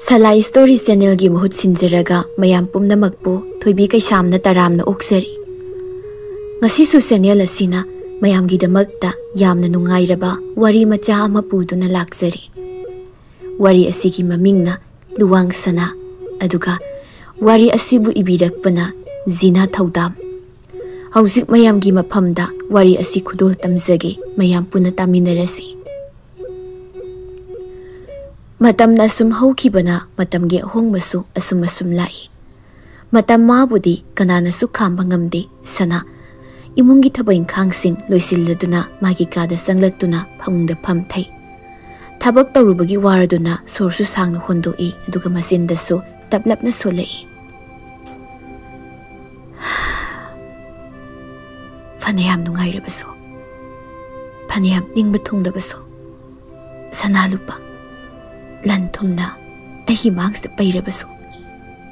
Salai Story Channel gi mahut sinjaraga mayam pumnamakpu Thoibi Keisamna taramna oksari. Ngasisu channel asina mayamgi damakta yamna nungairaba wari macha ama puduna laksari. Wari asigi mamingna Luwangsana aduga wari asibu ibirakpana Jina Thoudam. Hauzik mayamgi maphamda wari asi khudol tamjage mayam puna taminarasi. Matam na sum haukibana matam ge hongbasu asum lai. Matam mabudi kanana su khamba ngamde sana imungi thabain khangsing loisilladuna magi kada sanglaktuna phamungda phamthai. Thabak tawrubagi waraduna sorsu sangna hondoi aduga masindasu tablapna solai. Fanayam nungairabasu. Fanayam ningba thungdabasu. Sana lupa. Lantumna ahi mangsta pairabasu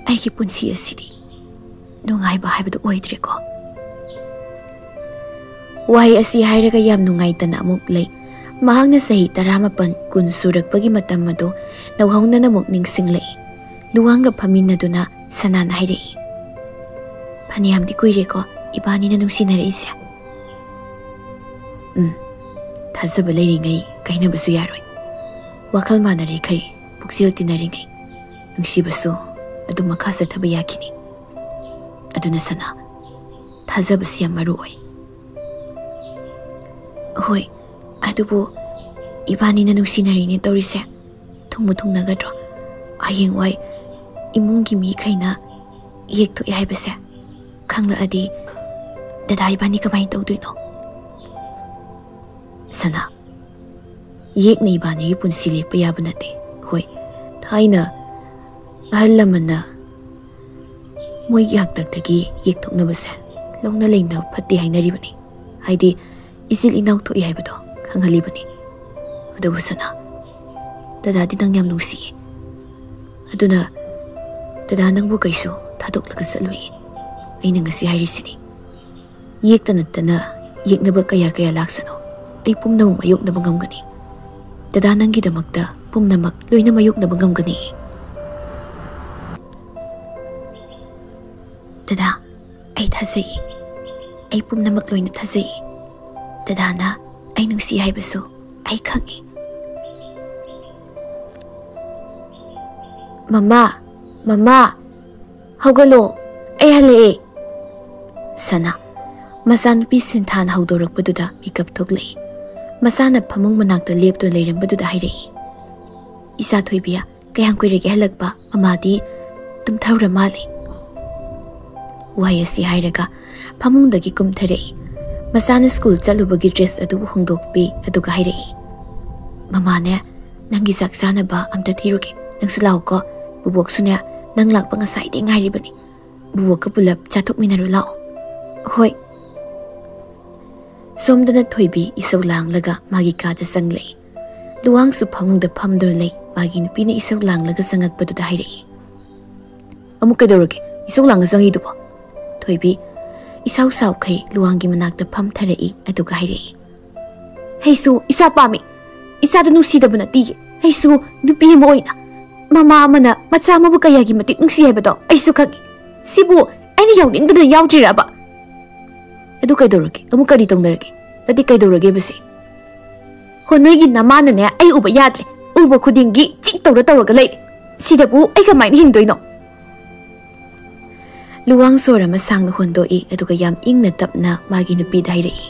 ahi punsi asidi nungai ba haibadu oidreko wahi asi hairaga yam nungai tana amuk lay mahangna sahi 18 kun surakpagi matam madu nawhauna namuk ningsing lay luwanga phaminaduna sanan hairei phaniyam di kuireko ibani na nungsinaraise thazaba leiringai kainabasu yaroi wakal manari kai buksil tinaringai nungsibasu adu makha sathaba yakini aduna sana thazabasi amaru oi hoi adubu ibani na nungsinari ni torise thungnagadro ayeng wai imungi mi khaina yekto yaibase khangla adi dada ibani kamai tawduino sana yek ni bani punsi le paya banate hoi thaina ahalamana moi yak taktagi yek thokna base longna leina phatti hainari bani haidi isil inaw thoi haibado khangali bani adu sana dada di nang yam nusi aduna dada nang bu kaisu thadok laga salwi aina ngasi hairisini yek tanatana yekna ba kaya laksano ai pumna mayok na bangamgani dada nangi damakta pumnamak loina mayuk na bangamgani dada ay thazai ay pumnamak loina thazai dada na ay nungsi haibasu ay khangi mama hawgalo ay hale sana masanupi sinthan hawdorakpaduda mikap thoklei masana phamung manakta lepto leirambadu da hairei isa thoibia kayang kuirege halakpa amadi tum thaura mali wayasi hairaga phamung dagi kumtharei masana school chalubagi dress adu hongdokpi aduga hairei mama ne nangi saksana ba amta thiruge nangsu law ko bubok sunya nang lakpa nga saide ngairi bani bubok ka pulap chathok minaru law hoi somdana Thoibi isau langlaga magi kada sanglei luwang su phamungda phamdur lei magi nupina isau langlaga sangakpadu da hairei amuk kedoroge isau langa sangi dubo Thoibi isau sau khai luwangi manakta phamtharei aduga hairei heisu isa pami isa da nusi da bunati heisu nupi moina mama amana macha mabu kayagi matik nusi haibado aisu khagi sibu aini yawningdana yawjiraba adu kaidoroge amu kari tongdarage tadi kaidoroge base honoi namana ne ai uba yadre uba khudingi chik tawraga lei sidabu ai kamai hingdoino luwang sora masang hondoi aduga yam ingna tapna magi nupi dairei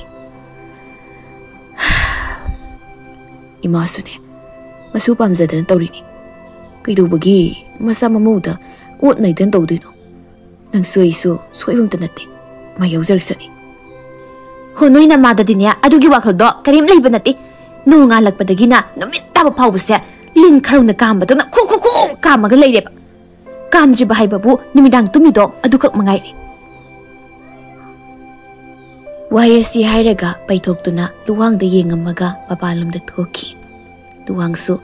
imasune masu pamjadan tawrini kaidobagi masa mamuda ot naidan tawduino nang suisu soibum tanate ma yawjarsani honoi na madadinya adugi wakhaldo karim leiba nati nunga lakpadagina numit taba phawbase lin kharuna kambado na khu kamaga leireba kamji bahai babu nimidang tumido adukak mangairi wayasi hairaga paithoktuna luwang da yengamaga babalumda thoki luwangsu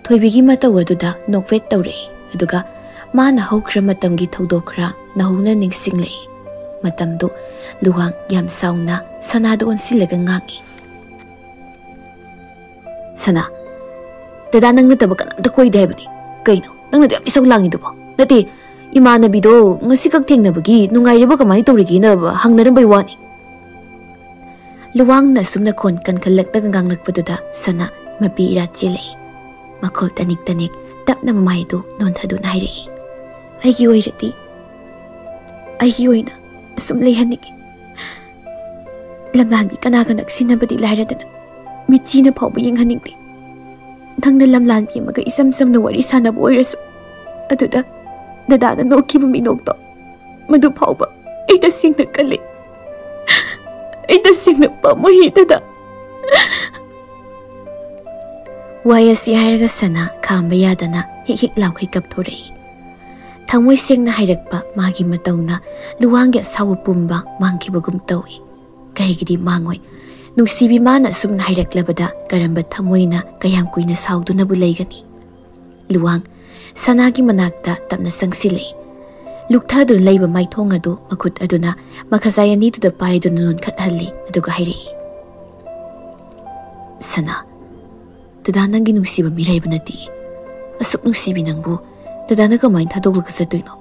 Thoibigi matawaduda nokvet tawrei aduga mana hokra matamgi thodokra nahuna ningsinglei matamdu luwang yam sauna sanada onsilaga ngangi sana dada nang na tabak da koi dai bani Kayno, nangna di isang langi do ba? Nati, imanabido, ngasi kag thengnabagi nungairiba kamai tawrigina hangnarambay wani. Luwang na sumna kon kan kalagdag nganglagpaduda sana mapi ira chilei. Makol tanik-tanik tapna mamaido non thadu na hairi. Aigi oirati. Aigi oina sum leihanigi. Lamlanbi kanaganak sinabadi lairadana. Mitchina phawba yenghaningdi. Nangna lamlanbi amaga isam-sam na wari sanaba oirasu. Aduda dadana nokiba minokto. Madu phawba aida singna kali. Aida singna pamuhi dada. Waya si hairaga sana khamba yadana hik laukhay kapthorei. Thangmoy sengna hairakpa magi matawna luwangya sawa pumba mangkibagum tawi. Karigidi mangoy. Nungsibi mana sumna hairaklabada karamba thamoyna kayam kuina sawduna bulaygani. Luwang sanagi manakta tapna sangsilei. Lukthadu layba maithong adu makut aduna makasayani tuda paiduna non khathalli aduga hairei. Sana Dada nangi nungsiba miraiba nati. Asuk nungsibi nangbu dada na kamain thadoglaga sadoino.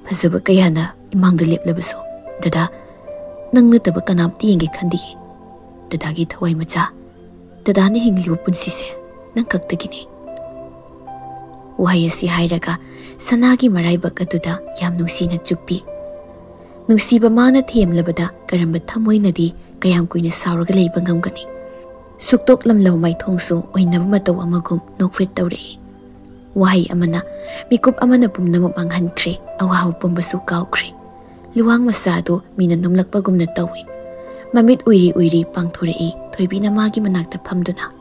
Phazaba kayana imangda leplabaso. Dada nang nataba kanamti yenge khandigi. Dadagi thawai macha. Dada na hingliba punsise nang kaktagini. Wahai asi hairaga sanagi maraiba kaduda yam nungsina chuppi. Nungsiba mana themlabada karamba thamoy nadi kayam kuina sauraga leiba ngamgani. Suktok lamlaw may thongso oinaba mataw amagum nokfit tawrei. Wahai amana mikup amana pumnamam anghankre awahaw pumbasu kawkre. Luwang masado minanumlakpagum na tawi. Mamit uiri pangthorei Thoibi na magi manakta phamduna.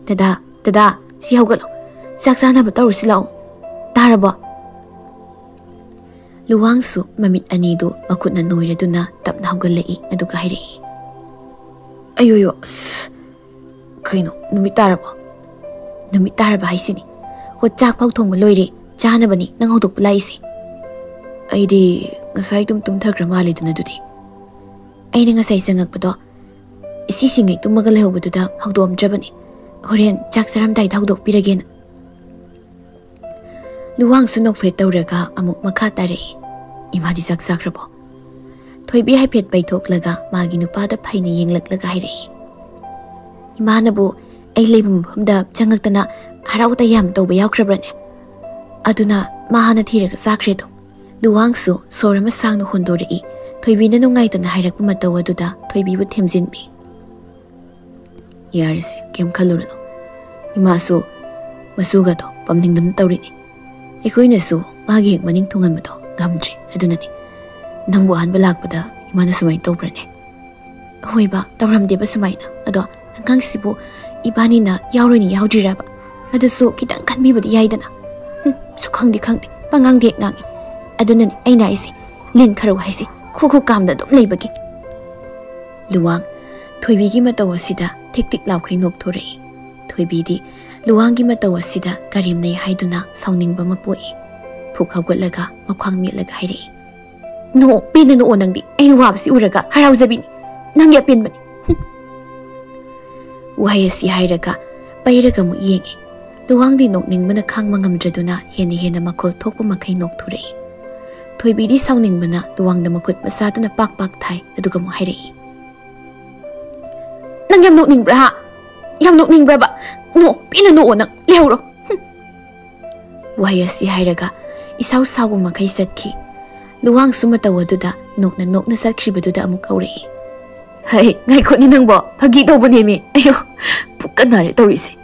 Dada, si hawgalo. Saksana ba tawr silaw? Taraba. Luwangsu mamit anido makut na noiraduna tapna hawgalai aduga hairei. Ayoyo. Kayno, numitaraba. Numitaraba haisini. Hot chak pau thongba loire, chanabani nang hawdokpa laisi. Aidi ngasay tumthagra malidana dudi. Aina ngasay sangakpado, isisingay tumaga lahawbaduda hawdomdrabani. Horen chak saramday hawdokpiragena. Luwang sunokfet tawraga amuk makha tarei. Imadi saksakrabo. Thoibi haipet baithoklaga magi nupada phaina yenglaglaga hairei. Imanabu ay leibum humda changaktana harauta yam tawba yawkrabrane. Aduna mahana thiraga sakredo. Luwangsu sorama sangnu hondorei. Thoibi na nungaitana hairakpa mataw aduda Thoibi bu themjinbi. Yarisi kem khalurano. Imasu masuga to pamningdana tawrini. Ikoinasu magi hek maning thungan mato gamdri adunani. Nangbu hanba lakpada imana sumay tawbrane. Hoiba tawramdeba sumayna ado Hanggang sibu ibani na yauroni yaudriraba. Adasu kitang kanbibadi yaidana. Sukhangdi pangangdi ngangi. Adunani ay naisi lin karaw haisi kuku kamda dum leibagi. Luwang Thoibi gi mataw asida tik laukhay nokthorei. Thoibi di luwang gi mataw asida karimnay haiduna sawningba mapoi. Phukawgalaga makhwang mitlaga hairei. No, pinanoon nangdi ay nuwabasi uraga harawzabini. Nangya pinbani. Wahai si hairaga pairaga mu yengi. Luwang di nokningbana khangma ngamdraduna hena makol thokpa makai nokthurei. Thoibi di sawningmbana luwangda makut masaduna pak thai aduga mu hairei. Nang yam nokningbra ha? Yam nokningbra ba? No, pinanoon nang lehuro. Wahai si hairaga isaw-saw makai satki. Luwang sumataw aduda nokna satkribaduda amuk kaurei. Hay, ngay ko ni nang ba? Pagi daw ba nimi? Ayo, pukan na rin tawrisi.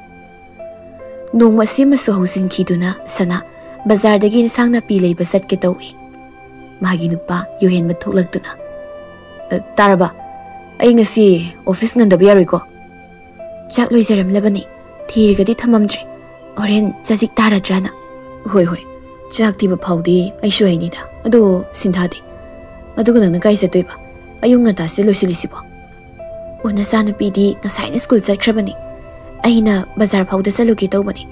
Nung masuhusin kiduna sana, bazar dagi nisang napilay basat kitawi. Mahagino pa, yuhen matulag na. Tara ba? Ay nga si office nga dabiyari ko. Chak loy zaram labani, thiriga di tamamdri. Oren, chasik tara drana. Hoy, chak di ba pawdi ay shuhay nida. Ado, sindhadi. Ado ka nang nagay sa toy ba? Ayong nga tasi lo silisibo. Una sana pidi ngasay na school sakrabani. Ay na bazar pawda sa lugi daw bani.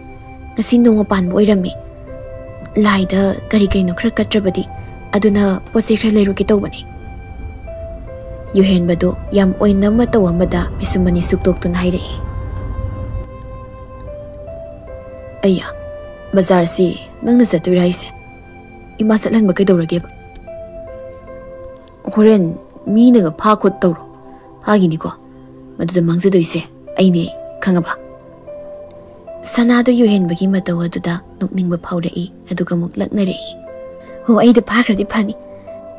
Ngasi nung pan mo irami. Laida kari no kra katrabadi. Aduna posi kra lero kitaw bani. Yuhen bado yam oy na matawa mada bisumani suktok tun hairei. Aya, Bazar si nang nasa tu raise. Ima satlan ba kaidorage ba? Horen mi na pha khot tawro. Phagi ni ko. Maduda mangsa doise. Ai ne khangaba. Sana do yuhen bagi mataw aduda nukning ba phawrai aduga muk laknare. Ho ai da phakradi phani.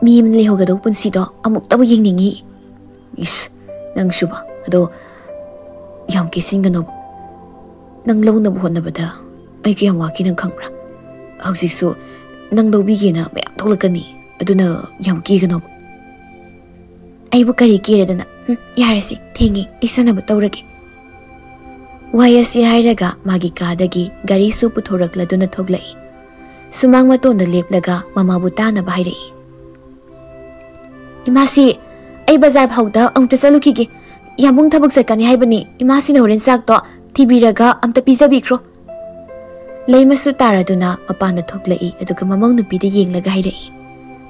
Mi am leho ga do punsi do amuk tabu yengningi. Is nang shuba ado yam kesinga no. Nang law na buhon na bada. Ay kaya waki ng kangra. Hawsik so, nang daw bigyan na may aktulagani. Ado na yung kigano. Ay bukari kira na. Yarasi, tingi, isa na batawragi. Waya si Hayraga, magikadagi, gari so puturagla doon na toglay. Sumang mato na liplaga, mamabuta na bahiray. Imasi, ay bazar pawda ang tasalukigi. Yamong tabag sa kani haybani, imasi na hurin sakto, tibiraga am tapizabikro. Lay masu tara duna mapana thoklai aduga mamang nupida yenglaga hairai.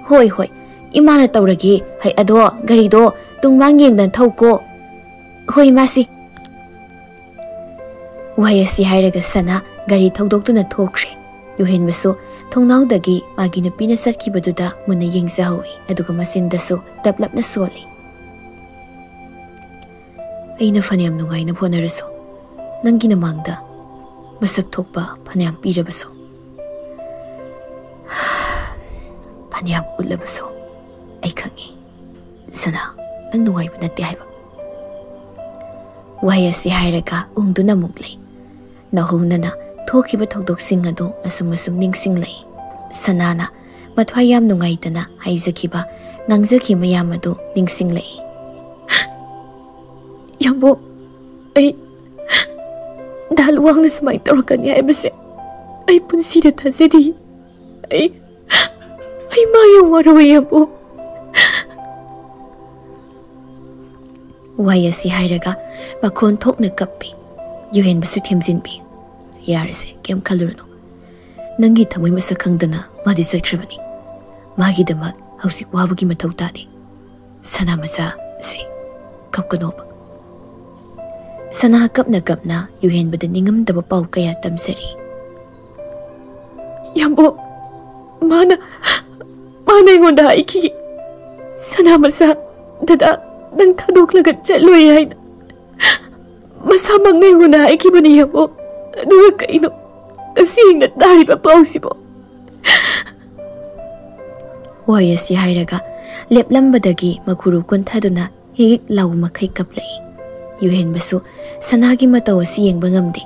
Hoi hoi, imana tawragi hay ado gari do tungmang yengdan thauko. Hoi masi. Wayasi hairaga sana gari thawdokduna thokre. Yuhen basu thongnawdagi magi nupina satkibaduda muna yengzahui aduga masindasu daplapna soli. Aina faniyam nungai na phonarasu. Nangi namangda masak thokpa phanayam pirabaso phanayam ullabaso ai khangi sana nang nuwai ba natte haiba waya si hairaga ungduna muklei nahunana thokiba thokdok sing ado asum ningsing lei sanana mathwayam nungai dana haizakiba ngangjaki mayam ado ningsing lei yambo ai Dalawang na sumay tawagan niya base ay punsi na tasedi ay mayang warawaya po. Waya si Hayraga makontok na kapi yuhen basu timzinbi yarse kem kalurno nangi tamoy masakang dana madisakrebani magi damag hausik wabagi mataw tadi sana masa si kapkanoba. Sana kap na yuhen bada ningam daba pau kaya tamsari. Yambo, mana yung onda iki. Sana masa dada nang tadok lagat chaloy ay na. Masamang na yung onda iki ba niya po? Duwa kaino, kasi ingat dari pa pau si po. Waya si Hayraga, leplam badagi magkuru kuntado na higik law makay kaplay. Yuhen basu sanagi mataw si yeng bangamdi.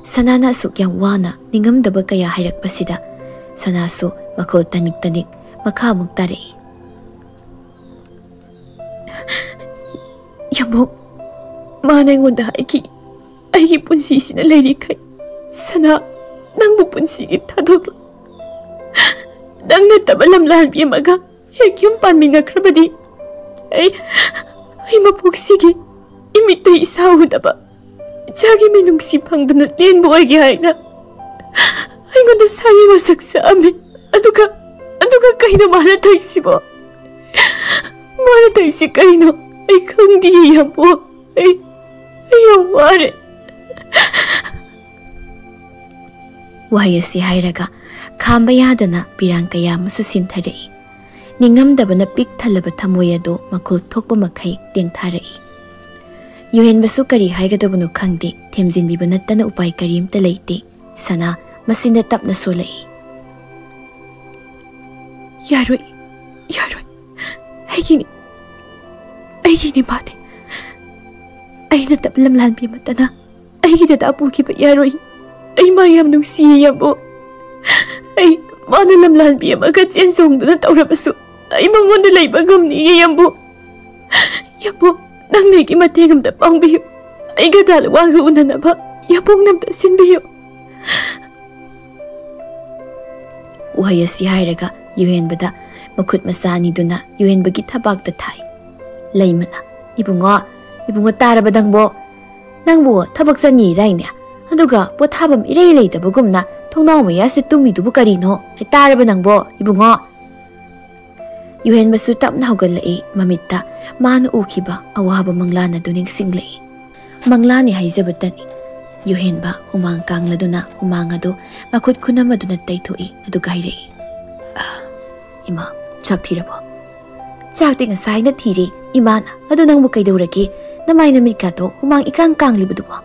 Sanana asuk yang wana ningamdaba kaya hayrak pasida. Sanaso makol tanik-tanik makamag tari. Yambo, mana yung onda aiki punsisi na layri kay. Sana nang bupunsigit tadog. Nang natabalamlahan piya maga, hek yung panminakrabadi. Ay mapugsigi. Meetei isahuda ba? Jagi minung sipang danatin buhay gihay na. Ay nga nasayi wasak sa amin. Aduga kayo na manatay si mo. Manatay si kayo na. Ay kang diya po. Ay ang wari. Waya si Hayraga, kambayada na pirang kaya masusintaray. Ningamdaba na piktalaba tamoyado makultok pa makay ding taray. Yuhen basu kari haigadabunu khangde themjin bibanatta na upay karim talaite sana masinda tapna solai yaroi aigini mate aina taplam lan bimatana aigida tapu ki ba yaroi ai mayam nung siyambo ai mana lamlan biyamaga chen song na tawrabasu ai mangonda leiba gamni yambo nang nagi matigam da pangbiyo ay gadala waga una na ba yapong namda sinbiyo. Waya si Hayraga yuhen bada makut masani duna yuhen bagi tabag da thai. Laymana ibungo tara badang bo nangbo tabag sa niray niya aduga po tabam iray da bagumna thongnaw maya si tumidubu karino ay tara ba nangbo ibungo. Yuhen basu tap na hugalai mamita mano ukiba awaba manglana duning singlay. Manglani haizabatani. Yuhenba humang kangladuna humang adu makut kunamaduna taithoi adu gairei. Ima, chak thirabo. Chak ting asai na thiri imana adu nangbu kaidaurage namai namit ka to humang ikang kanglibudubo.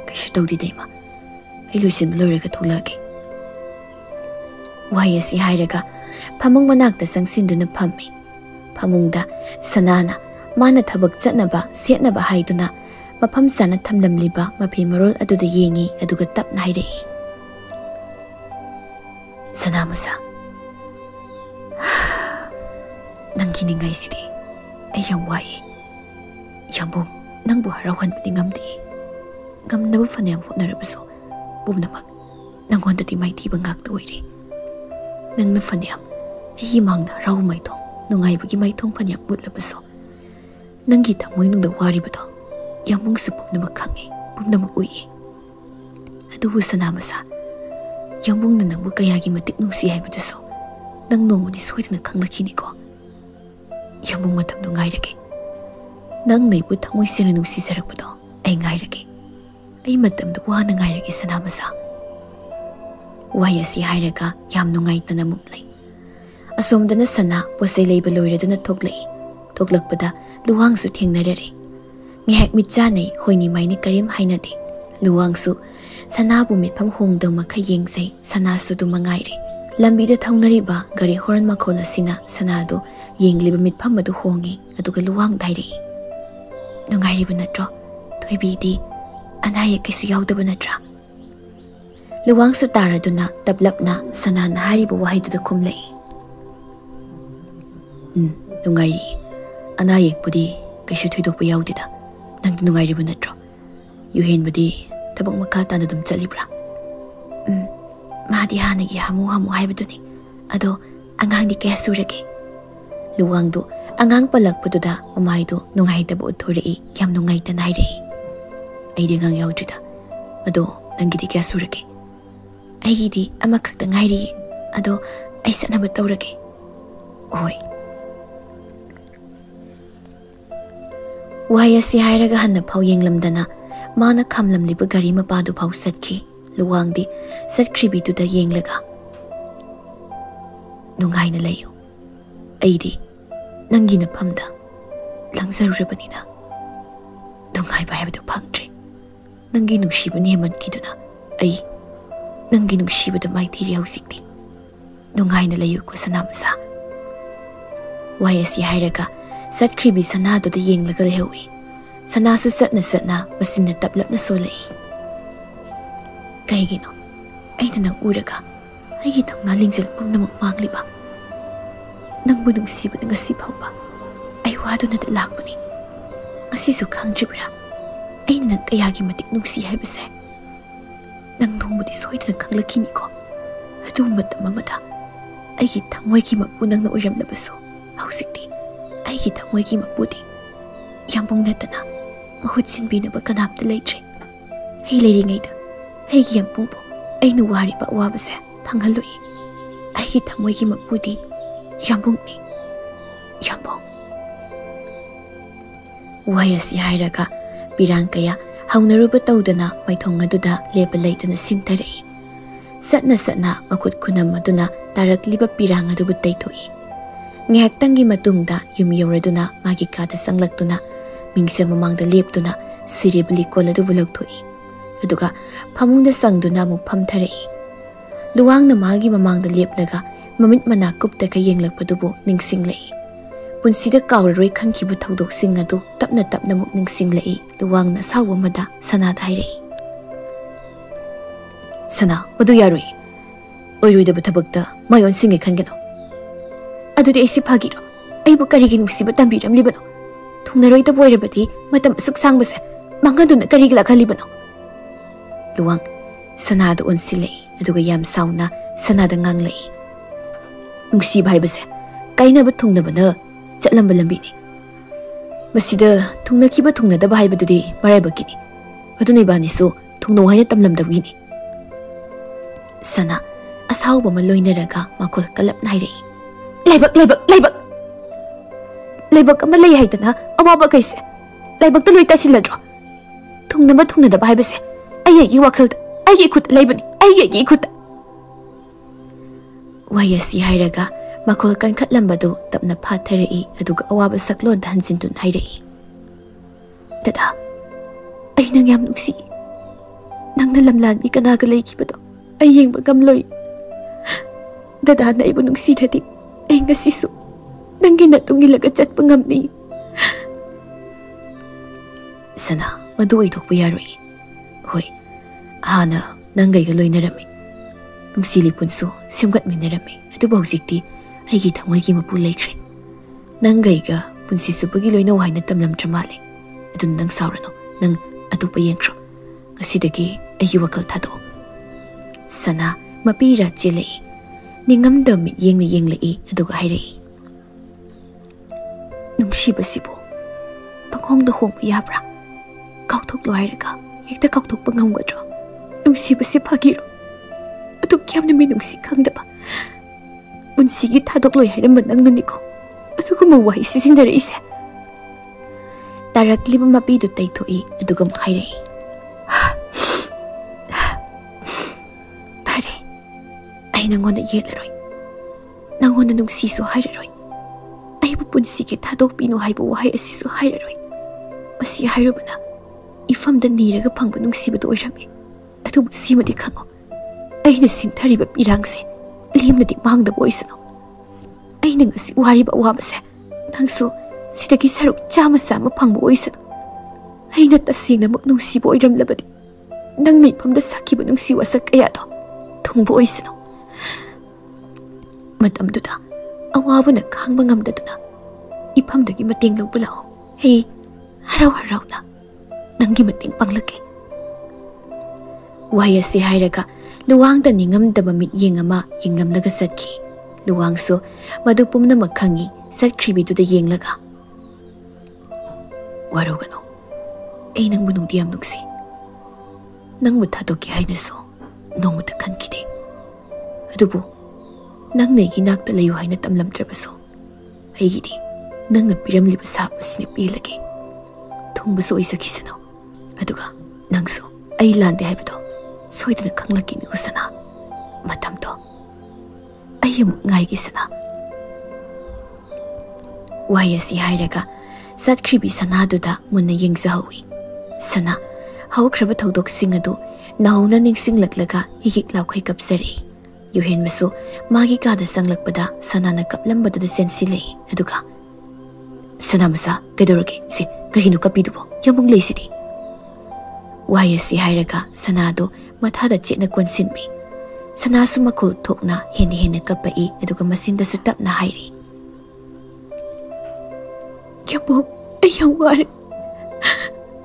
Kaishu tawdi daima. Ai luisin loiraga thulage. Wai asi hairaga phamung manakta sangsinduna phammi. Phamungda sanana mana thabak chatnaba setnaba haiduna mafam sana thamlamliba mafi marol aduda yengi aduga tapna hairei. Sana masa. Nangki ningai sidi ai yang wai. Yambung nangbu harawan budi ngamdi. Ngamnabu fanayam hotnarabaso bumnamak nangonda di maiti bangak tuiri. Nang na fanayam ai mangna raw maitong nungai bagi maitong fanayam mutlabaso. Nanggi thamoy nung da wari bato. Yambung sa bumnamak kangi bumnamak uyi. Adubu sana masa. Yambung na nangbu kayagi matik nungsi hai badaso. Nang nongo di soy na kanglakini ko. Yambung matam no ngai rage. Nang naibu thamoy sila nungsi sarak bato ay ngai rage. Ay matam do wana ngai rage sana masa. Waya si hai raga yam nungai na namuklay. Asom da na sana wasay lay baloy rado na toglay. Toglak pada luwang su ting narare. Ngihek mitjanay hoy ni may ni karim hay na di. Luwang su sana bumit pam hong daw makayeng say sana su dumangayri. Lambi da thong nariba gari horan makola sina sana do yeng liba mit pam madu hongi aduga luwang dayri. Nungayri ba natro? Thoibi di anaya kaysu yawda ba natra? Luwang su tara do na tablap na sana nahari ba wahay do da kumlay. Nungayri anaya pudi kaysu thuydok ba yawdi da. Nang nungayri ba natro? Yuhen ba di tabang makata na dum chalibra? Mahadi hanagi hamu haibaduni. Ado angang di kaya surage. Luwang do angang palagpaduda mamay do nungay tabo uthorei yam nungay tanayrei. Ay di ngang yawdrida. Ado nanggi di kaya surage. Ay gidi amakakta ngayri. Ado ay sana ba tawrage? Oy. Waya si hayraga hanna paw yenglamdana mana kamlamliba gari mapadu paw satki. Luwang di satkribi tu da yenglaga. Nungay na layo. Ay di nanggi na pamda langzaruraba nina. Nungay ba habado pangtre. Nanggi nungshiba niyaman kiduna. Ay nanggi nungshiba da may tiri hausikti. Nungay na layo ko sana masa. Waya si hayraga satkribi sanado da yenglaga lahawi. Sana su satna masin na tablap na solay. Kaygino, ay na nang uraga, ay hitang nalingjal pang namang magliba. Nang manungsiba na ngasipaw ba, ay wado na dalak mo ni. Ngasisukang jibra, ay na nagkayagi matik nungsi hay base. Nang nung mo disoy na nagkanglakini ko, at umatamamada, ay hitang mo'y kimapunang na uram na baso. Hausikti, ay hitang mo'y kimaputi. Yambong neta na, mahutsin binabaganap na laytre. Ay layringay na, ay yampong po, ay nuwari pa uwabase, panghaloy. Ay hitang mo'y kimaputi, yambong ni. Yambong. Waya si hayraga, birang kaya, hawnaruba tawdana may thongaduda lebalay na sintarei. Satna makut kunam maduna tarak liba pirang adubu taytoy. Ngayagtanggi matungda yumiyawraduna magikada sanglagtuna, mingsa mamangda leptuna siribli kola dubulagtoy. Aduga pamungda sangduna mo pamtarei. Luwang na magi mamangda leplaga mamit manakupta kayenglagpadubo ningsinglay. Punsida kawraroy kankibu tawdoksing adu tapna mo ningsinglay luwang na sawa mada sanada hayrei. Sana, madu yaroy. Oyroy ba tabagda mayon singi kangano. Adudi ay sipagiro. Ay bu karigin musibat tambiram libano. Tungnaroy ta boyrabati matam suksang base. Mga doon na karigla ka libano. Luwang, sanada unsilay. Aduga yam sauna sanada nganglay. Nungsibay base. Kaya na ba tungna ba na? Chatlam balambi ni. Masida tungna kiba tungna da bahay ba dudi maray bagini. Adunay ba niso tungnawahay na tamlamdawi ni. Sana, asaw ba maloy na raga makul kalap na hayrei. Laybag! Laybag ka malay hayta na, awa ba kayse? Laybag taloy ta sila dro. thungnaba thungnadaba haibase ayegi wakhalda ayegi khut leibani ayegi khut wayasi hairaga makol kan khatlambadu tapna phathari aduga awaba saklo dhanjin tun hairai dada ai nang yam nuksi nang na lamlan mi kana ga lei kibado ai yeng ba gamloi dada na ibu nuksi thadi ai ngasi su nangi na tungilaga chat pangamni sana madu ai thokpa yaroi hoi hana nangai ga loinarami nungsili punsu semgat minarami adu bawjikti aigi thamoi gi mapu leikre nangai ga punsi supagi loina waina tamlam tramale adu nang saurano nang atupa yengkro asidagi aigi wakal thado sana mapira chilei ningam da mi yenglei aduga hairei nungsi basibo pangong da hong yabra kauthok lo hairaga ekta kauthok pangam gadro nungsi basi phagiro adu kyamna mi nungsi khangdaba punsigi thadok loi hairam nangni ko aduga ma wai sisinare ise tarakliba mapi du taithoi aduga hairei pare ai nangona yelaroi nangona nungsi so hairaroi ai bu punsigi thadok pinu haibu wahai asi so hairaroi asi hairubana ifam da niraga phangba nungsi badu oirami adu simadi khango aina simthariba pirangse limnadi mangda boisano aina ngasi wariba wabase nangso sidagi saruk chama sama phangba oisano aina tasingna mak nungsi boiram labadi nang nei phamda sakhiba nungsi wasak aya do thungba oisano matamduda awabana khangba ngamdaduna ifamdagi mateng lobulao hei harau harauna nangi mateng panglake wayasi hairaga luwangda ningamdaba mit yengama yenglamlaga satki luwangso madu pumna makhangi satkhribiduda yenglaga warugano ei nangbu nungdiam nuksi nangbu thadoki hainaso nongmuta khankide adubu nang negi nakta layu haina tamlamtrabaso aigidi nangna piramliba sapasni pilage thungbaso isakisano aduga nangso ai lande haibado soidana khanglakini kusana matamdo ayam ngai gisana wayasi hairaga satkhribi sanaduda munna yengzahawi sana haukraba thodok singadu nauna ningsinglaklaga higik laukhai kapsari yuhen masu magi kada sanglakpada sanana kaplambadu sensile aduga sanamasa kedoroge si kahinu kapidubo yamung leisidi wayasi hairaga sanado mathada chena konsinbi sanasu makul thokna heni kapai aduga masinda su tapna hairi yabu ayawar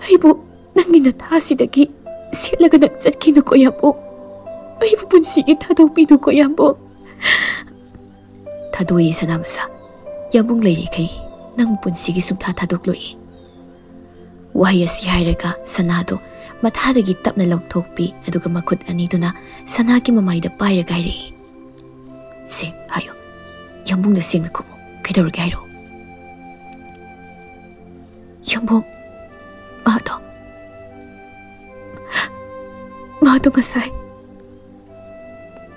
aibu nangina thasidagi silaga nak chatkinu ko yabu aibu punsigi thadok pidu ko yabu thadoi sanamasa yabung leiri kai nang punsigi sumtha thadok loi wayasi hairaga sanado mathadagi tapna longthokpi aduga makhut aniduna sanaki mamaida paira gairi se hayo yambungna singna kumo kedor gairo yambung mato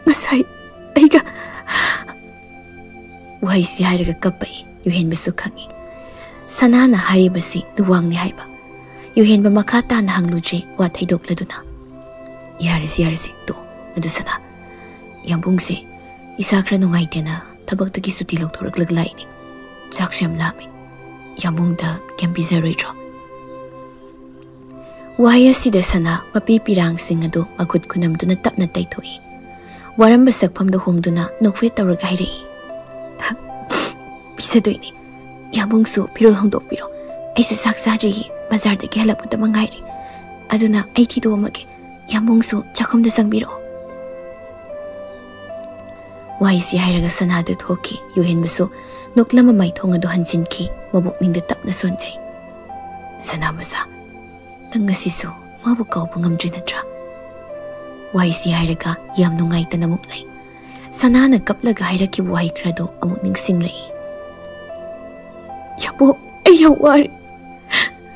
ngasai aiga waisi hairaga kapai yuhen besu khangi sanana haribasi luwangni haiba yuhenba makata na hangluje wa thaidok laduna yarisi to adusana yambungse isakra nungai tena tabak tagi suti loktorak laglaini chaksam lami yambungda kembiza retro wayasi de sana wapi pirang singadu makut kunam duna tapna taithoi waramba sakpham da hongduna nokfe tawra gairi pisadoini yambungsu pirol hongdok piro aisa saksaji bazar de gela puta mangairi aduna ai thido mage yambungsu chakhomda sangbiro waisi hairaga sanadu thoki yuhenbusu noklama mai thonga do hansinki mabuk ningda tapna sonjai sanamasa tangasisu mabu kaubu ngamdri natra waisi hairaga yam nungai tanamuk lai sanana kaplaga hairaki wai krado amuk ningsing lai yabo ayawar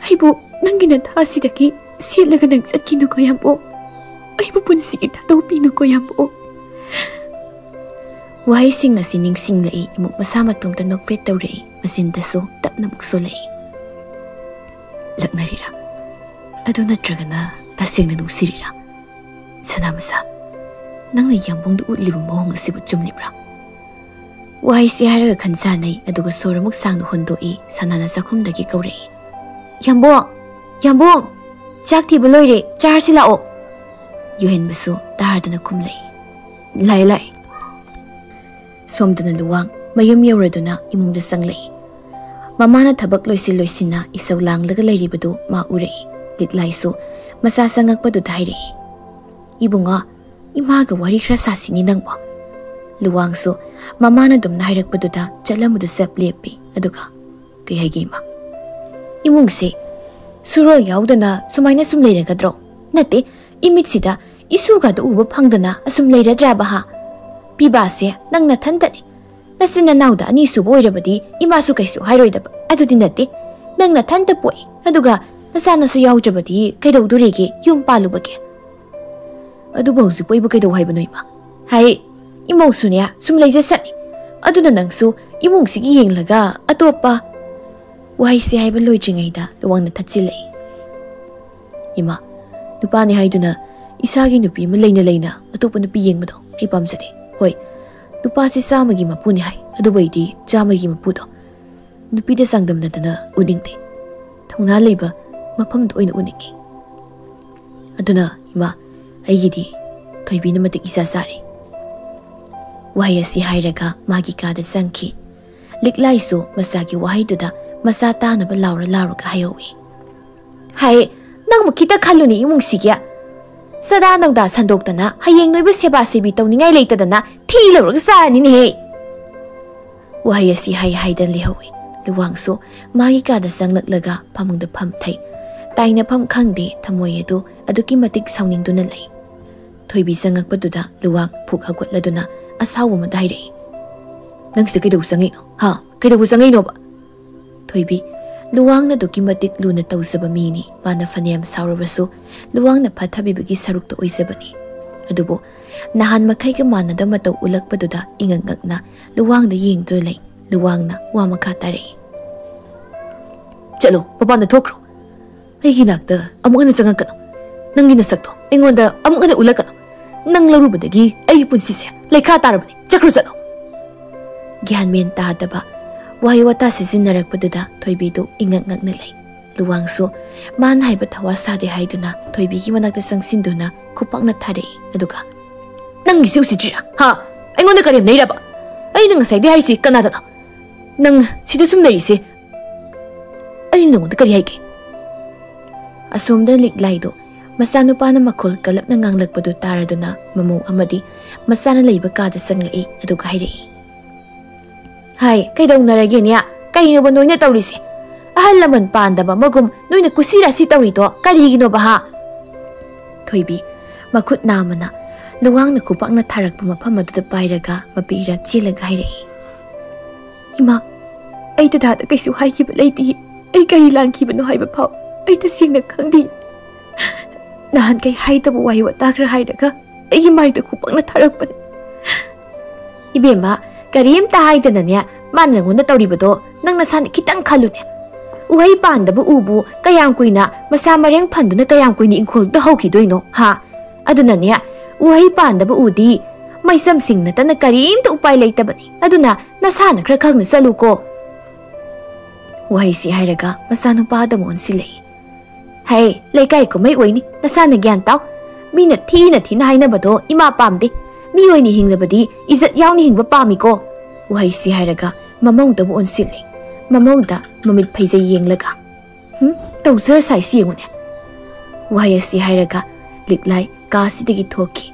aibo nangina thasidaki Silaga nang satkino ko yambo. Ay pupunsigi tatawpino ko yambo. Wahai sing na sining-sing lai imuk masamatom ta nokpet tawrei masintaso tapna muksolai. Laknarira. Ado natragana taseng na nusirira. Sanamasa. Nang yambong du utlibu mohong asibu jumlibra. Wahai si haraga kansanay aduga soramuk sang no hondoi sanana sakumdagi kaurei. Yambong! Yambong! Chak thiba loire char silao. Yuhen basu dahardana kumlay. Lai. Somdana luwang mayum yauraduna imungda sanglay. Mamana thabak loisin-loisina isaw langlaga lairibadu ma urei. Litlay so masasangagpadu dairei. Ibunga, imaga wari khra sasini nangwa. Luwang so mamana dum nahairakpaduda chalamudu sep lepi aduga kay haygima. Imung se surol yaudana sumaina sum leiragadro. Nate imitsida isuga da uba phangdana asum leiradraba ha. Pibase nang nathantani. Nasina nauda ani subo oirabadi imasu kaisu hairoidaba. Adudi nate nang nathanta poi aduga nasana su yaujabadi kaidawdurege yum palubage. Aduba hausi poibu kaidaw haibano ima. Hai imong sunya sum leijasani. Aduna nangsu imong sigi yenglaga atopa wahai si haiba loijringaida luwang na thatsilai. Ima, nupani haiduna isagi nupi ma leina atopa nupi yengmado ay pamsade. Hoi, nupa si samagi mapuni hai adubaidi chamagi mapudo. Nupi da sangdam na dana uningte. Thongna leiba mapamdo oina uningi. Aduna ima aigidi Thoibi na matik isa sari. Wahai si hairaga magi kada sangki. Liklay so masagi wahai duda masata na ba laura ka hayawi. Hai, nang makita khalo ni imong sigya. Sada nang da sandok dana hayeng noiba seba sebi taw ni ngay leita dana thi laura ka sa ni he. Wahai si hay dan lihawi. Luwang so magi kada sang laklaga pamung da pam thay. Tay na pam khangde thamoy adu aduki matik sauning duna lay. Thoibi sangak paduda luwang phuk hagwat laduna asawa madaire. Nang sa kaidaw sangay no? Ha? Kaidaw sangay no ba? Thoibi, luwang na dokimatik luna taw sa bamini, mana faniyam saurabaso, luwang na pathabibagi saruk to oy sa bani. Adubo, nahan makay ka mana da mataw ulak paduda ingangag na, luwang na ying dolay, luwang na wamakatare. Chalo, papa na tokro. Ay ginagda, among na sangag ka no? Nang ginasak to, ingon da among na ulak ka no? Nang laro ba dagi, ay punsisya, laikha tarabani, chakro sa no? Gihan men tahadaba, wahay wata sisinnarak paduda, Thoibi do ingangag na lay. Luwang so, man haiba tawa sade haiduna, Thoibi gimanagda sang sinduna, kupang na tare, aduga. Nang gisiw si Jira, ha? Ay ngon na karim na iraba. Ay nang asay di harisi kanada na. Nang sida sum na irisi. Ay nang ngon na kari haike. Asum da liklay do, masano pa na makol kalap na nganglag padu tara do na, mamu amadi, masana layba kada sang lay, aduga hairei. Hai, kaidaw narage niya, kayo ba noy na tawrisi? Ahal laman paanda ba magum noy na kusira si tawrito, karigino ba ha? Thoibi, makut naman na, luwang na kupang na tarak pumapamado da bayraga, mabirat chilaga hairei. Ima, ay tadada kay suhay kiba layti, ay karilang kiba no hay bapaw, ay tasing nagkangdi. Nahan kay hay tabo wahi watakra hayraga, ay himay da kupang na tarak pa. Ibema, karim tahay da na niya, man lang na tawribado, nang nasan kitang kalo niya. Uhay panda bu ubu, kayang ko'y na, masama riyang pando na kayang ko'y ni ingkol da hawki doy no, ha? Ado na niya, uhay panda bu udi, may samsing na ta na karim ta upay lay tabani, ado na, nasana krakag na sa luko. Uhay si hayraga, masano pa da moon silay. Hay, laykay ko may uway ni, nasana gyan tao, minati na hay na ba do, imapam di. Miyoy ni hingla badi, izat yaw ni hingba pami ko. Uhay si hayraga, mamaw da moon silay. Mamaw da, mamid payzay yenglaga. Tawsar say siyong niya. Uhay si hayraga, liklay, kasi digi toki.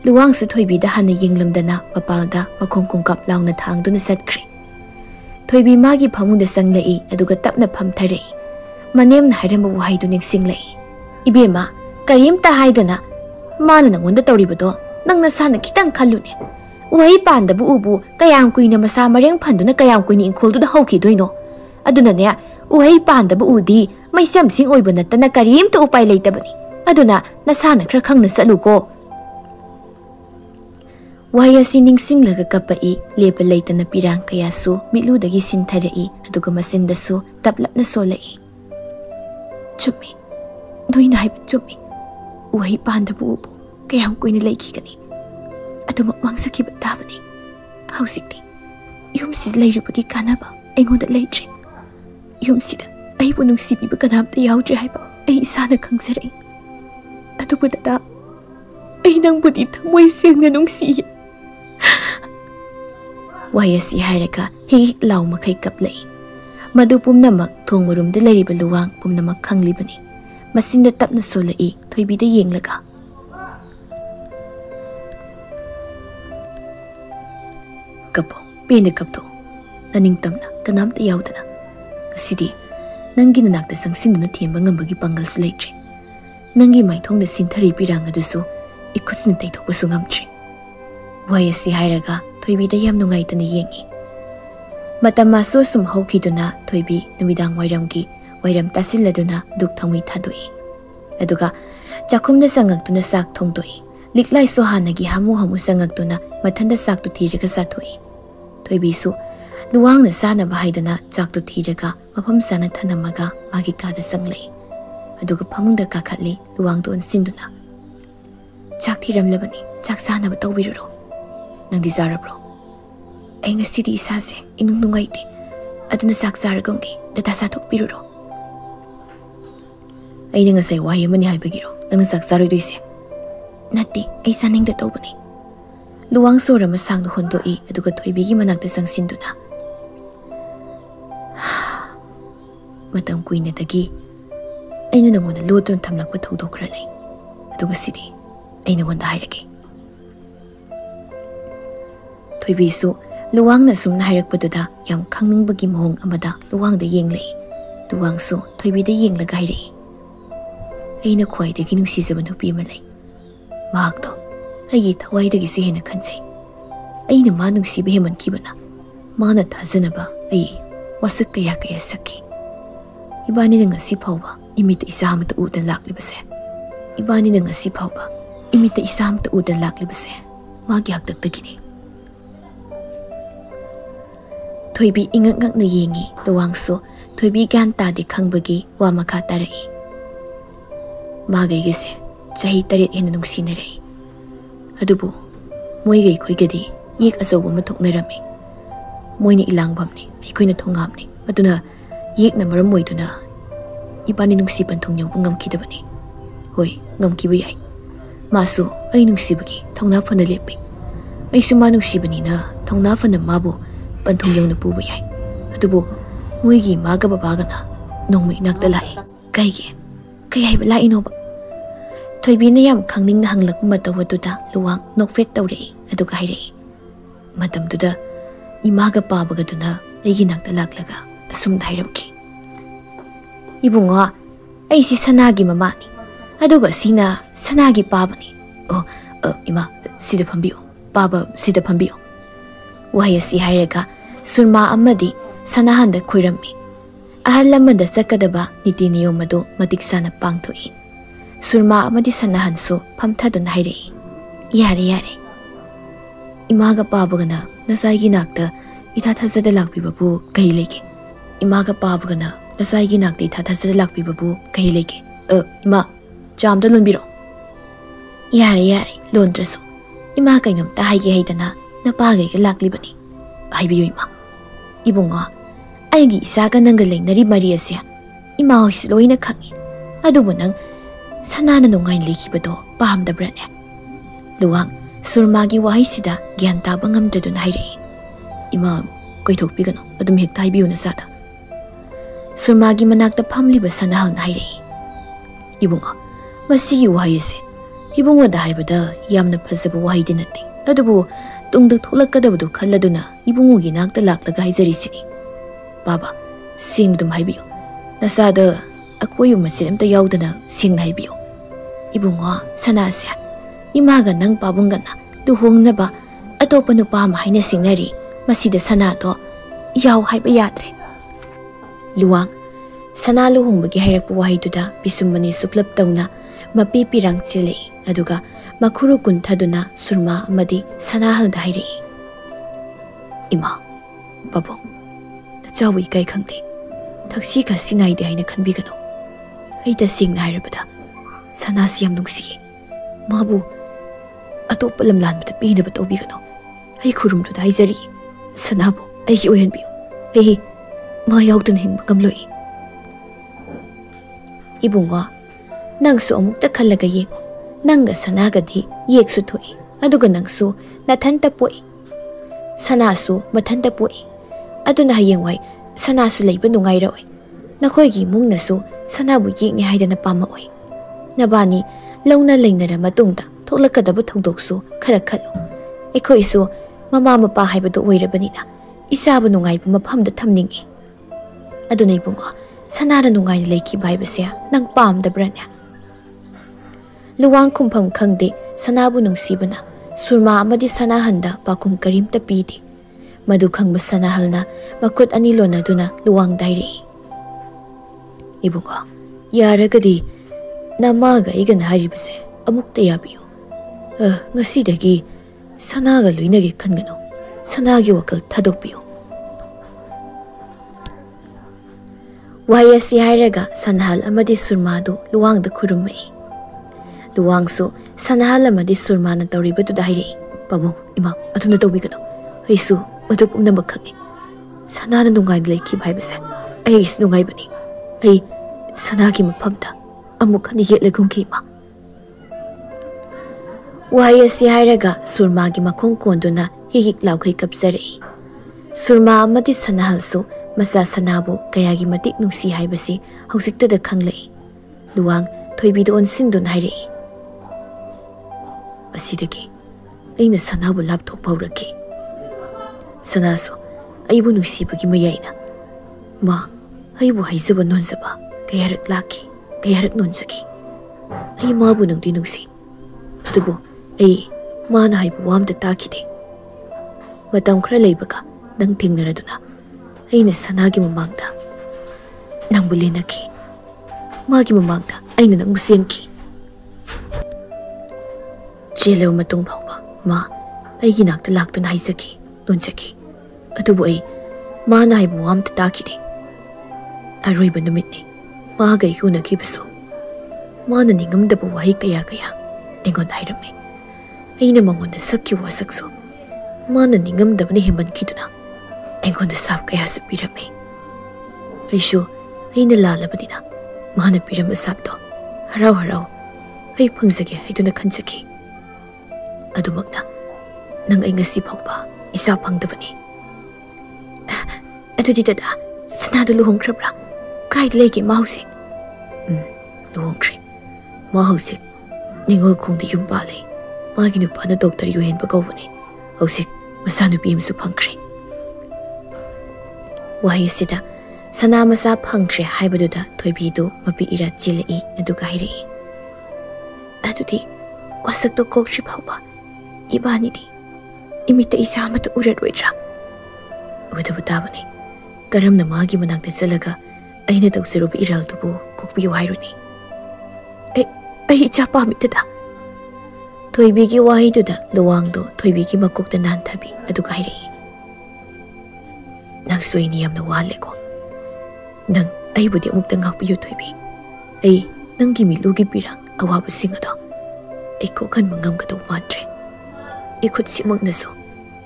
Luwang sa Thoibi dahan na yenglam da na, mapalda, makongkongkap lang na thang do na satkri. Thoibi magi pamung da sang lai, aduga tap na pamtaray. Manem na haram uhay do ning sing lai. Ibema, karim tahay da na, mana nang wanda tawri ba do? Nang nasana kitang kalo niya. Uhay panda bu ubu, kayang ko'y na masama riyang pando na kayang ko'y ni ingkol do da hawki doy no. Ado na niya, uhei pandaba udi mai sam sing oiba natana karimta upai leitabani aduna nasana khra khangna saluko wahai asi ningsinglaga kapai lepa leitana pirang kayasu miludagi sintharai aduga masindasu taplapna solai chumi doina hai chumi uhei pandaba ubu kayam koina leikigani aduma mangsaki batabani hausikti yumsi leiribagi kanaba aingoda leitri yumsida aibu nungsibiba kanamta yaudre haiba ai isana khangsarai aduba dada ai nangbudi thamoi sengna nungsiye wahai asi hairaga hik lau makai kaplai madu pumnamak thong marumda leiriba luwang pumnamak khanglibani masinda tapna solai thoibida yenglaga kapo pene kapto naning tamna kanamta yaudana kasidi nangi nanakta sangsinuna themba ngambagi pangal sleitre nangi maithongna sinthari pirang adusu ikutsna taithokbasu ngamtre wahai asi hairaga thoibida yam nungaitana yengi matamaso sum hokiduna thoibi numidang wairam tasilladuna duk thamui thadoi aduga chakhumna sangaktuna sak thongdoi liklai so hanagi hamu sangaktuna mathanda sak tu thiraga sathoi thoibi su luwangna sana bahaidana chak tu thiraga mafam sana thanamaga magi kada sanglai aduga phamungda kakhatli luwang don sinduna chak thiramlabani chak sana ba tawbiruro nang desirabro ai ngasidi isase inung nungaite aduna sak saragongki data sathok piruro ai ngasai wahai mani haibagiro nang sak saroidoise natti ai saningda tawbani luwang sora masang do hondoi aduga thoibigi manakta sangsinduna matam kuina dagi aina namona lodon thamlakpa thodokra lei aduga sidi aina gonda hairage thoibi su luwangna sumna hairakpaduda yam khangningbagi mohong amada luwangda yenglei luwang su thoibida yenglaga hairei aina khwaidagi nungsijaba nupi ama lei mahakto aigi thawaidagi su hena khanjai aina ma nungsiba hemankhibana mana thajanaba ai wasak kaya kaya sakki ibani na ngasi phawba imita isamta udan laklibase ibani na ngasi phawba imita isamta udan laklibase magi haktaktagini thoibi ingak na yengi luwangso thoibi gan tadi khangbagi wa makha tarai magai gese chahi taret hena nungsinarei adubu moigai khoigadi yek asoba mathoknarami moini ilangbamni aikoina thongamni aduna yekna maram moiduna ibani nungsi panthong yau ngamkhidabani hoi ngamkiba yai masu ai nungsibagi thongna phana lepi ai suma nungsibani na thongna phana mabu panthong yau na puba yai adubu moigi maga babaga na nongmai nakta lai kaige kai haiba lai no ba thoibi na yam khangning na hanglak matawaduda luwang nokfet tawrei aduga hairei matamduda imaga pabaga duna aigi nakta laklaga asum dhairamki ibungo ai si sanagi mamani aduga sina sanagi pabani ima sida phambiyo paba sida phambiyo wahai asi hairaga surma amadi sanahanda khoirami ahal lamada sakadaba niti niyomado matik sana pangthoi surma amadi sanahansu phamthadun hairei yare imaga pabagana nasai ginakta itha thazada lakbibabu kai leke imaga pabagana nasai ginakta itha thazada lakbibabu kai leke ima jamda lonbiro yare londrasu ima kainam ta haige haidana na pagai ga laklibani haibiyo ima ibunga aigi isaga nanga leinari mari asia ima hoisi loina khangi adubu nang sanana nungai lekibado pahamdabrane luwang surmagi wahisida gyan taba ngamdadun hairei ima koithokpigano adum hekta haibiyo na sada surmagi manakta phamliba sanahan hairei ibunga masigi wahise ibunga da haibada yamna phazaba wahide natte adubu tungda tholakadabadu khalladuna ibungugi nakta laklaga haijarisini baba singdum haibiyo nasada akoyu machin amta yaudana singna haibiyo ibunga sanase imaga nang pabungana duhongnaba atopa nupa ma haina singnari masida sana to yaw haiba yadre luwang Sana luhongbagi hairappa wahayduda bisumani suklap tawna mapi pirang chilei aduga makuru kunthaduna surma amadi sanahalda hairei. Ima, babong, nachawi kai khangde. Taksi ka sinaide haina khanbigano. Ai tasingna hairabada sanasi yam nungsi. Mabu atoppa lamlanbada pinaba tawbigano. Ai khurumduda haizari. Sanabu aigi oyanbiyo. Ai ma yaudana hingba ngamloi. Ibungo, nangsu amukta khallaga yengo. Nanga sanagadi yeksu thoi. Aduga nangsu nathanta poi. Sanasu mathanta poi. Aduna hayengwai sanasu leiba nungairoi. Nakhoigi mungnasu sanabu yekni haidana pama oi. Nabani launa leinara matungda thoklakadaba thongdoksu khara khallo. Ekhoisu mama mapa haibadu oirabanina isabu nungaiba mafamda thamningi. Aduna ibungo sanara nungaina leiki baibase nang pamdabranya. Luwang kumpham khangde sanabu nungsibana surma amadi sanahanda pakum karimta pidi. Madu khangba sanahalna makut ani lonaduna luwang dairei. Ibungo, yaragadi namaga igana haribase amukta yabiyo. Ngasidagi sanaga luinagi khangano. Sanagi wakal thadokbiyo. Wayasi hairaga sanahal amadi surmadu luwangda khurumai. Luwangsu sanahal amadi surmana tawribadu dairei. Babong, ima, atuna tawbigano. Aisu maduk umnamak khangi. Sanana nungai leiki bhaibase. Ais nungai bani. Ai sanagi mapamda amuk hani yetlagumki ima. Wayasi hairaga surmagi makong konduna hihik laukai kapsarei. Surma amadi sanahalsu masa sanabu kayagi matik nungsi haibasi hausiktada khanglei. Luwang thoibidu onsindun hairei. Asidagi aina sanabu lapthok pauraki. Sanasu aibu nungsibagi mayaina. Ma aibu haizaba nonzaba kayarat laki kayarat nonzaki. Ai mabu nungdi nungsi. Adubu ai mana haibu wamda takide. Matam khara leibaga nang thingnaraduna aina sanagi mamangda nangbu lenaki. Magi mamangda aina nangbu senki. Jelew matung phawba ma aigi nakta laktuna haizaki nonzaki. Adubu ai mana haibu wamda takide. Aroiba numitni maga ihunagibasu mana ningamdaba wahi kaya kaya ningon hairame. Aina mangonda sakki wasaksu mana ningamdabani himankiduna aingonda sab kaya su pirame. Aishu aina lalabadina mana pirama sabdo harau harau ai phangzage haiduna khanjaki. Adumakna nang ai ngasi phawba isa phangdabani. Adudi dada sanadu luhongkrabra kaid legi mausik. Luhongkre mausik ningol khongdi yum pale. Magi nupana doctor yuhen bagawani. Hausik masanu bimsu phangkre. Wahi sida sana masa phangkre haibaduda thoibidu mapi ira chilei aduga hairei. Adudi wasakto kokchi phawba ibani di imita isa amata uraroidra. Udabu tabani karamna magi manakta chalaga aina tawsarubi iraldubu kokbiyo hairuni. Ai icha pamitada. Thoibigi wahiduda luwangdo thoibigi makokta nanthabi aduga hairei. Nang soini yamna waleko. Nang aibudi amukta ngakpiyo thoibi. Ai nanggi milugi pirang awaba singado. Ai kokhan mangamgado matre. Ikut simang naso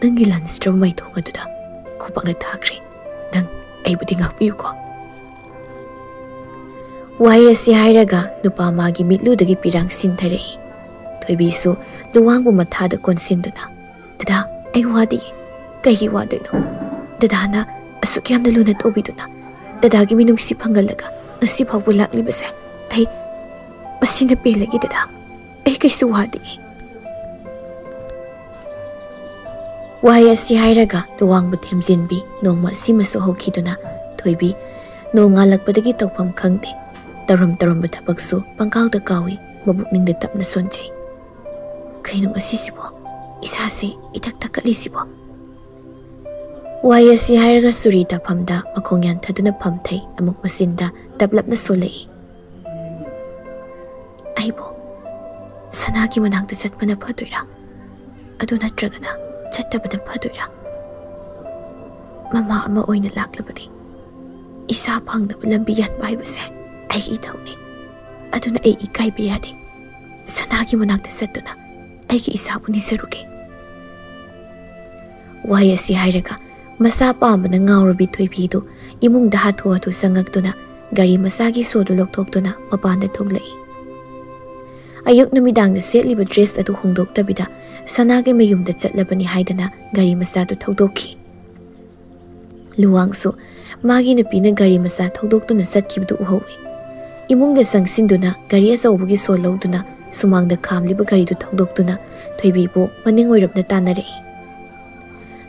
nanggi lanstra mai thongaduda khupakna thakre. Nang aibudi ngakpiyo ko. Wayasi hairaga nupa magi mitludagi pirang sintharei. Thoibisu luwangbu mathada konsinduna. Dada ai wadi kaigi wadoino. Dadana asuk yamna luna tobiduna. Dadagi minungsi phangalaga ngasi phawbu laklibase. Ai masina pelagi dada. Ai kaisu wadi. Wayasi hairaga luwangbu themjinbi nongma simasu hokiduna. Thoibi nongalakpadagi tawpham khangde. Taram bathabaksu pangkauda kawi mabukningda tapna sonjay. Kainong asisibo isase itak takali sibo. Wai asi hairaga suri tafamda makong yanthaduna phamthai amuk masinda tablapna solei. Aibo sanagi manakta chatpana phadoira adu natragana chattabana phadoira. Mama ama oina laklabadi isa phangna lambi yatba haibase ai ithawni aduna ai ikaibe yade sanagi manakta satuna ai ki isa buni saruge. Wai asi hairaga masa pambana ngawrabi Thoibi du imungda hatho hatho sangakduna gari masagi sodu lokthokduna mapanda thoglai. Ayuk numidangda setliba dress adu hongdoktabida sanagi mayumda chatlabani haidana gari masadu thogdokhi. Luwangsu magi nupina gari masa thogdoktuna satkibdu uhawi. Imungda sangsinduna gari achawbugi so lawduna sumangda khamliba gari du thogdoktuna Thoibi bu maning oirapna tanare.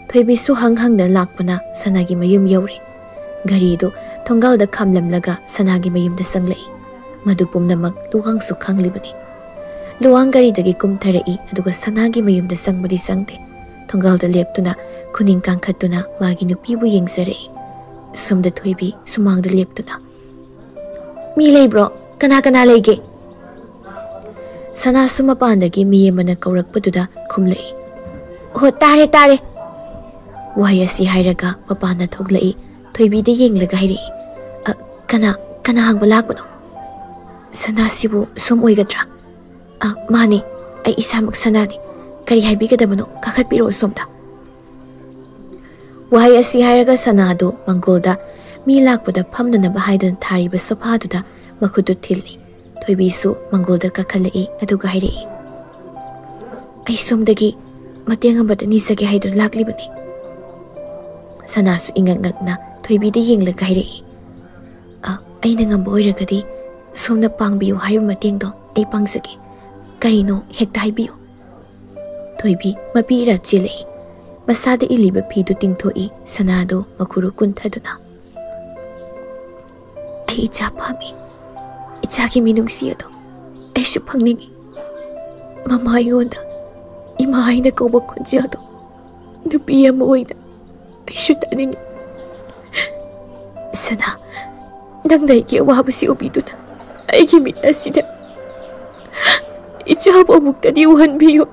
Thoibi su hang-hangda lakpana sanagi mayum yauri. Gari du thongalda khamlamlaga sanagi mayumda sanglai. Madu pumnamak Luwangsu khanglibani. Luwang gari dagi kumtharai aduga sanagi mayumda sangbadi sangte. Thongalda leptuna kuning kangkhatuna magi nupibu yengsarai. Sumda Thoibi sumangda leptuna. Mi leibro kana kana leige. Sana sumapandagi mi yamana kaurakpaduda kumlai. Oh tare tare. Wai asi hairaga mapana thoglai Thoibi da yenglaga hairi. Kana hangba lakpano. Sana sibu sum oigadra. Mani ai isamak sanani kari haibigadabano kakhatpiro somda. Wai asi hairaga sanadu mangolda mi lakpada phamnanaba haidan thariba sofaduda makhudu thilli. Thoibi su mangolda kakhalai aduga hairi. Ai somdagi mateng amada nisage haidu laklibani. Sanasu ingak-ngakna Thoibi da yenglaga hairi. Aina ngamba oiragadi somna pangbiyu haiba matengdo ai pangsage. Karino hekta haibiyu. Thoibi mapira chilei. Masada iliba pidu tingthoi sanado makuru kunthaduna. Ai icha pami. Ichagi minungsi ado. Ai su phangningi. Mama ayonda ima aina kauba khunji ado. Nupi ama oina. Ai su taningi. Sana nang naigi awabasi ubiduna. Aigi mina sida. Ichab amukdadi uhanbiyo.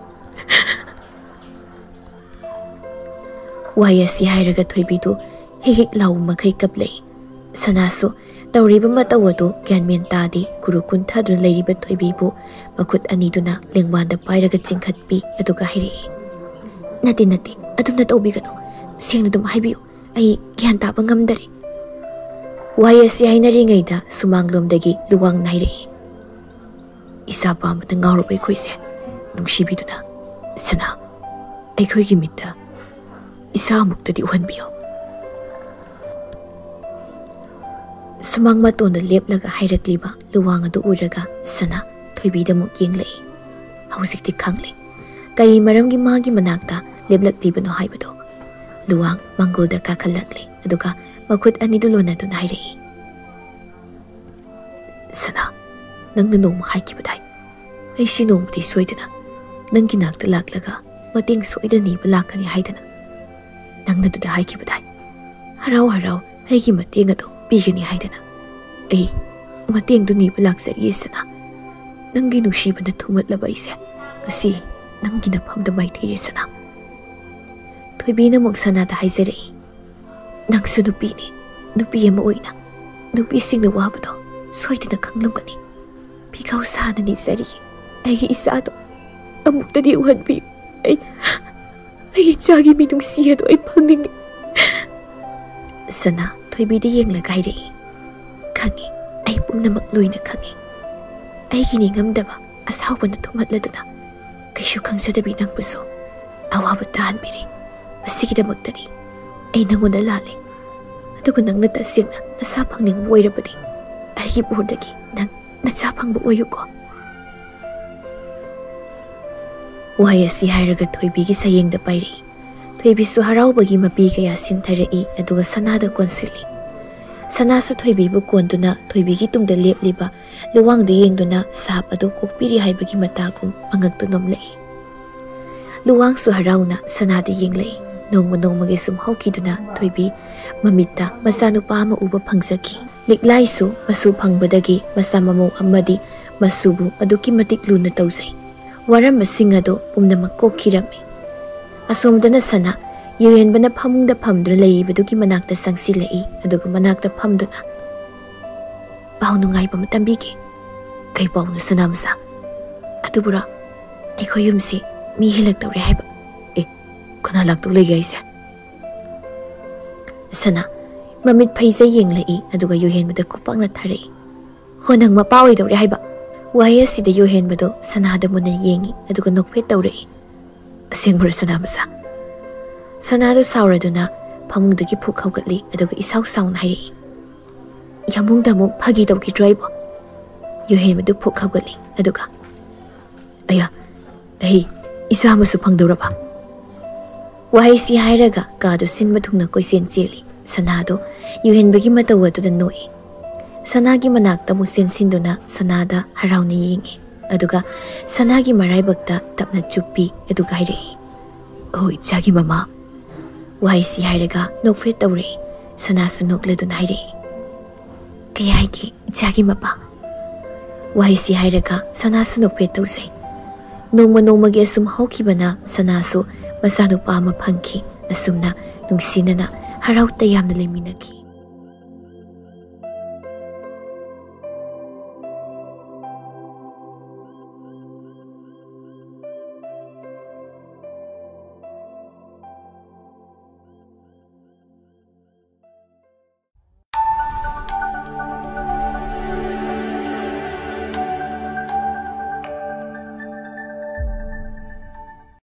Wai asi hairaga Thoibi du hik lau makai kaplai. Sanasu tawriba matawadu gyanmen tadi kuru kunthaduna leiriba Thoibi bu makhut aniduna lengwanda pairaga chingkhatpi aduga hairi. Nati adumna tawbigano sengna dum haibiyo ai gyan taba ngamdare. Wai asi hainaringaida sumanglomdagi luwang nairei. Isa pamada ngawrubai khoise nungshibiduna sana aikhoigi mitta isa amuktadi uhanbiyo. Sumang matonda leplaga hairakliba luwang adu uraga sana Thoibida muk yenglai. Hausikti khangli kari maramgi magi manakta leplaklibano haibado. Luwang mangolda kakhalakli aduga makhut anidu lonaduna hairei. Sana nangna noma haikibadai. Ai si nomadi soidana nangi nakta laklaga mateng soida niba lakani haidana. Nangna duda haikibadai. Harau haigi mateng ado bigani haidana. Ai mateng du niba laksari sana. Nangi nushibana thumatlaba ise kasi nangi naphamda maithiri sana. Thoibina muk sanada haizarei. Nangsu nupini nupi ama oina nupi singna wabado soidana khanglamgani. Pikaw sana ni sari ai isado amuktadi uhanbiyo. Ai chagi minungsi ado ai phangningi. Sana Thoibi da yenglaga hairei. Khangi ai pumnamak loina khangi. Ai gini ngamdaba asawbana thumatladuna kaishu khangsadabhi nangbuso awaba tahanbiri. Masigidamaktadi ai nangonda lale aduga nangna tasingna nasa phangning oirabadi aigi burdagi nang nacha phangba oyuko. Wai asi hairaga Thoibigi sayengda pairei. Thoibi su haraubagi mapi kaya simtharai aduga sanada konsili. Sanasu Thoibi bu konduna Thoibigi tungda lepliba luwangda yengduna sap adu kokpiri haibagi matagum angaktu nomlai. Luwang su harauna sanada yenglai Nongma nongmagi sum hawkiduna Thoibi mamita machanupa ama uba phangjaki. Liklaisu masu phangbadagi masa mamau amadi masubu aduki matik luna tawjai. Warammasing ado pumnamak kokhirami. Asomdana sana yuhenbana phamungda phamdra leibaduki manakta sangsilai aduga manakta phamduna. Pau nungaiba matambigi. Kay pau nu sanamasa. Atubura aykhoy yumsi mi hilak tawre haiba. Kana laktuk legay siya. Sana, mamit paisa yenglai aduga yuhenbada kupang na taray. Honang mapaway daw haiba. Waya sida yuhenbado sanada mo na yengi aduga nokpet daw rin. Asing mura sanamasa. Sanado sawrado na pamungdagi pukhaw gatli aduga isaw-saw na hari. Yamung damog pagi daw kidribo. Yuhenbado pukhaw gatli aduga. Aya, isa mo supang daw ba? Wahai si hairaga kado sin mathungna koisen cheli sanado yuhenbagi matawa to the noi sanagi manakta musen sinduna sanada harauna yengi aduga sanagi maraibakta tapna chuppi aduga haire oi chagi mama wahai si hairaga nokfe tawre sanasu nokleduna haire kaya ki chagi mapa wahai si hairaga sanasu nokfe tawsai nongma nongmagi asum hawkibana sanasu masanupa ama phangki asumna nungsinana harau tayamna leminaki.